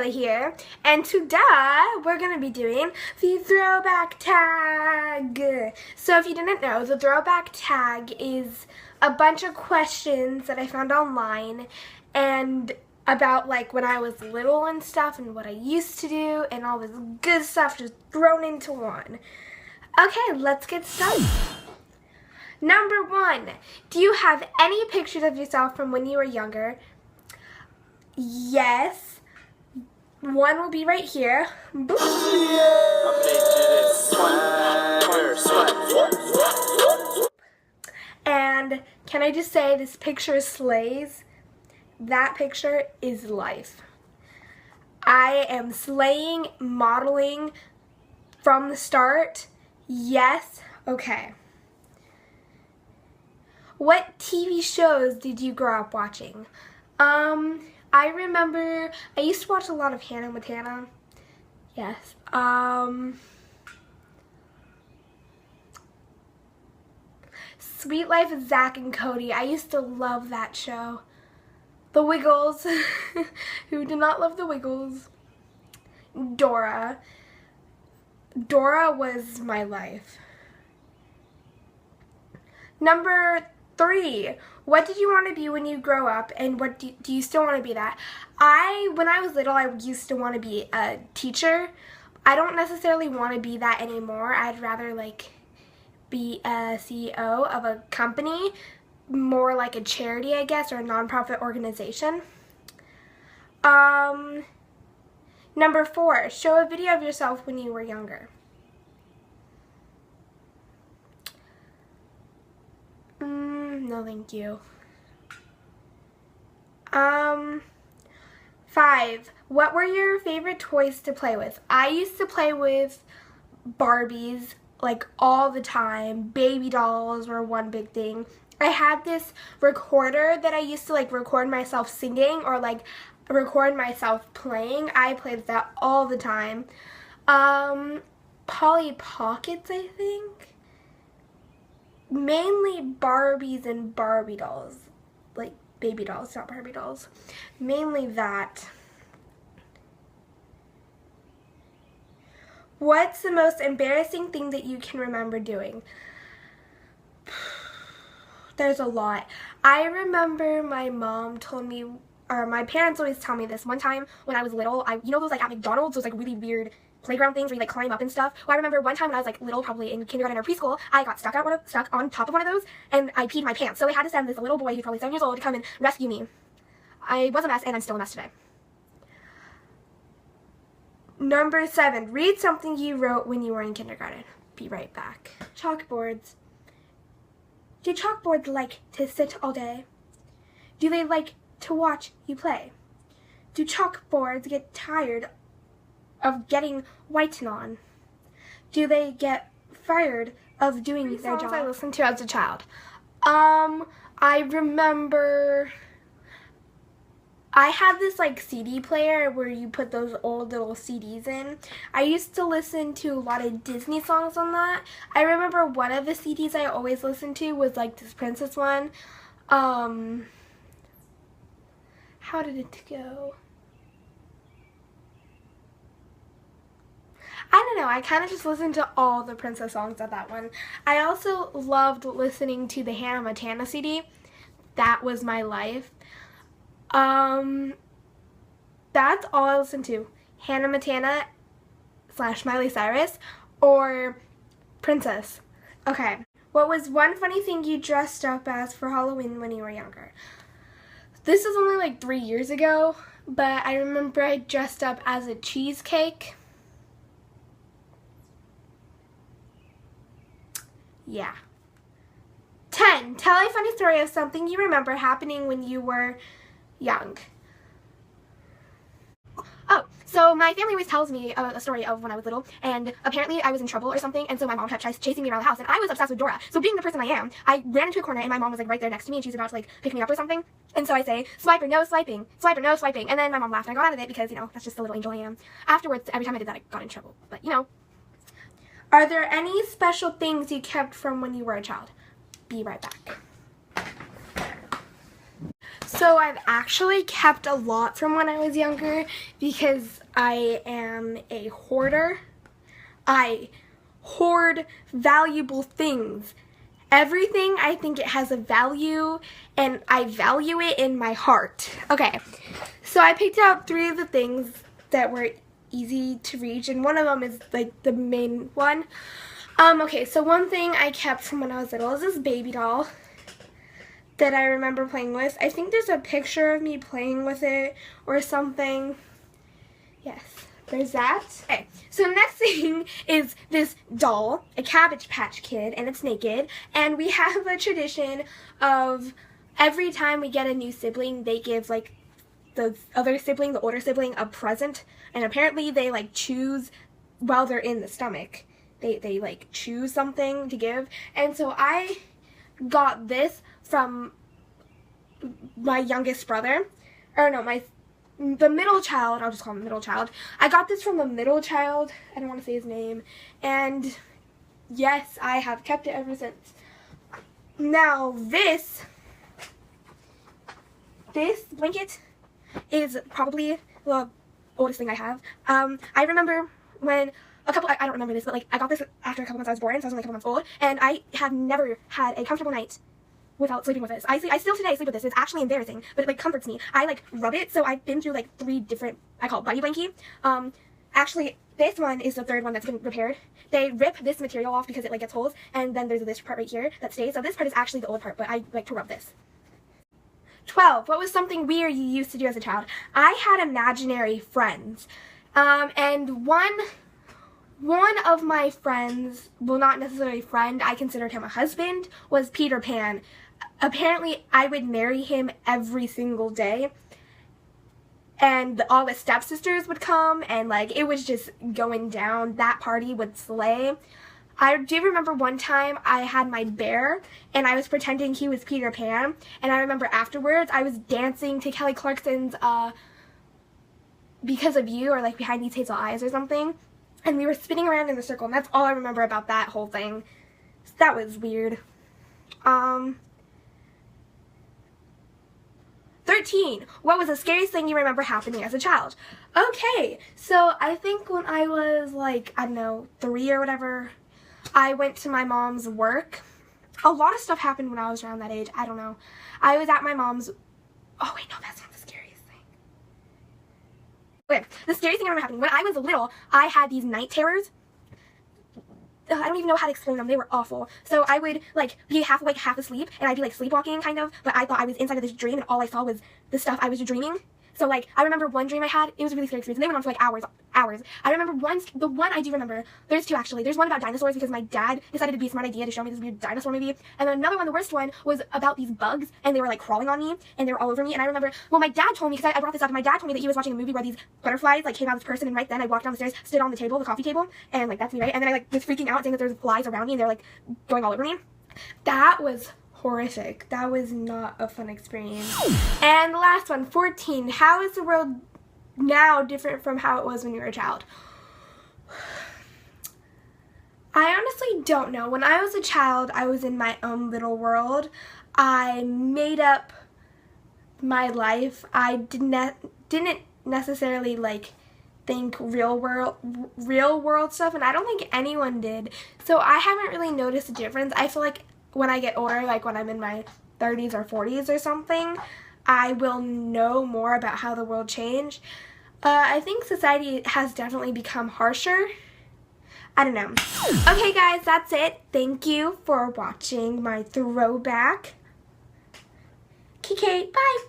Dora here, and today we're going to be doing the throwback tag. So if you didn't know, the throwback tag is a bunch of questions that I found online and about like when I was little and stuff and what I used to do and all this good stuff just thrown into one. Okay, let's get started. Number 1, do you have any pictures of yourself from when you were younger? Yes. One will be right here. And can I just say, this picture slays. That picture is life. I am slaying, modeling from the start. Yes. Okay. What TV shows did you grow up watching? I remember I used to watch a lot of Hannah Montana. Yes. Sweet Life of Zach and Cody. I used to love that show. The Wiggles. Who did not love the Wiggles? Dora. Dora was my life. Number 3, what did you want to be when you grow up, and what do you still want to be that? When I was little, I used to want to be a teacher. I don't necessarily want to be that anymore. I'd rather like be a CEO of a company, more like a charity, I guess, or a nonprofit organization. Number 4, show a video of yourself when you were younger. No, thank you. 5, what were your favorite toys to play with? I used to play with Barbies like all the time. Baby dolls were one big thing. I had this recorder that I used to like record myself singing or like record myself playing. I played with that all the time. Polly Pockets, I think. Mainly Barbies and Barbie dolls, like baby dolls, not Barbie dolls. Mainly that. What's the most embarrassing thing that you can remember doing? There's a lot. I remember my mom told me, or my parents always tell me this. One time when I was little, you know those like at McDonald's, those like really weird playground things where you like climb up and stuff. Well, I remember one time when I was like little, probably in kindergarten or preschool, I got stuck on top of one of those, and I peed my pants. So they had to send this little boy who's probably 7 years old to come and rescue me. I was a mess, and I'm still a mess today. Number 7, read something you wrote when you were in kindergarten. Be right back. Chalkboards. Do chalkboards like to sit all day? Do they like to watch you play? Do chalkboards get tired of getting whiten on? Do they get fired of doing their job? I listened to as a child. I remember I had this like CD player where you put those old little CDs in. I used to listen to a lot of Disney songs on that. I remember one of the CDs I always listened to was like this princess one. How did it go? I don't know, I kind of just listened to all the princess songs of that one. I also loved listening to the Hannah Montana CD. That was my life. That's all I listened to. Hannah Montana / Miley Cyrus or Princess. Okay. What was one funny thing you dressed up as for Halloween when you were younger? This was only like 3 years ago, but I remember I dressed up as a cheesecake. Yeah. 10. Tell a funny story of something you remember happening when you were young. Oh, so my family always tells me a story of when I was little, and apparently I was in trouble or something, and so my mom kept chasing me around the house, and I was obsessed with Dora. So being the person I am, I ran into a corner, and my mom was like right there next to me, and she was about to like pick me up or something, and so I say, swiper, no swiping, swiper, no swiping, and then my mom laughed, and I got out of it because, you know, that's just the little angel I am. Afterwards, every time I did that, I got in trouble, but you know. Are there any special things you kept from when you were a child? Be right back. So I've actually kept a lot from when I was younger because I am a hoarder. I hoard valuable things. Everything, I think it has a value, and I value it in my heart. Okay, so I picked out 3 of the things that were easy to reach, and one of them is like the main one. Okay, so one thing I kept from when I was little is this baby doll that I remember playing with. I think there's a picture of me playing with it or something. Yes, there's that. Okay, so the next thing is this doll, a Cabbage Patch Kid, and it's naked. And we have a tradition of every time we get a new sibling, they give like the other sibling, the older sibling, a present. And apparently they like choose while they're in the stomach. They like choose something to give. And so I got this from my youngest brother, or no, the middle child. I'll just call him the middle child. I got this from the middle child. I don't want to say his name. And yes, I have kept it ever since. Now this blanket is probably the oldest thing I have. I remember when I don't remember this, but like I got this after a couple months I was born, so I was only a couple months old, and I have never had a comfortable night without sleeping with this. I still today sleep with this. It's actually embarrassing, but it like comforts me. I like rub it, so I've been through like 3 different, I call it buddy blankie. Actually, this one is the 3rd one that's been repaired. They rip this material off because it like gets holes, and then there's this part right here that stays. So this part is actually the old part, but I like to rub this. 12. What was something weird you used to do as a child? I had imaginary friends, and one of my friends, well, not necessarily friend, I considered him a husband, was Peter Pan. Apparently, I would marry him every single day, and all the stepsisters would come, and like it was just going down. That party would slay. I do remember one time I had my bear, and I was pretending he was Peter Pan, and I remember afterwards I was dancing to Kelly Clarkson's Because of You, or like Behind These Hazel Eyes or something, and we were spinning around in the circle, and that's all I remember about that whole thing. So that was weird. 13. What was the scariest thing you remember happening as a child? Okay, so I think when I was like, I don't know, 3 or whatever, I went to my mom's work. A lot of stuff happened when I was around that age. I don't know. I was at my mom's... Oh, wait, no, that's not the scariest thing. Okay, the scariest thing I remember happening, when I was little, I had these night terrors. I don't even know how to explain them. They were awful. So I would, like, be half awake, half asleep, and I'd be, like, sleepwalking, kind of, but I thought I was inside of this dream, and all I saw was the stuff I was dreaming. So, like, I remember one dream I had. It was a really scary experience, and they went on for, like, hours. I remember the one I do remember, there's 2, actually. There's one about dinosaurs, because my dad decided it'd be a smart idea to show me this weird dinosaur movie. And then another one, the worst one, was about these bugs, and they were, like, crawling on me, and they were all over me. And I remember, well, my dad told me, because I brought this up, and my dad told me that he was watching a movie where these butterflies, like, came out of this person, and right then I walked down the stairs, stood on the table, the coffee table, and, like, that's me, right? And then I, like, was freaking out, saying that there was flies around me, and they're, like, going all over me. That was horrific. That was not a fun experience. And the last one, 14. How is the world now different from how it was when you were a child? I honestly don't know. When I was a child, I was in my own little world. I made up my life. I didn't necessarily like think real world stuff, and I don't think anyone did. So I haven't really noticed a difference. I feel like when I get older, like when I'm in my 30s or 40s or something, I will know more about how the world changed. I think society has definitely become harsher. I don't know. Okay guys, that's it. Thank you for watching my throwback. Okay, bye.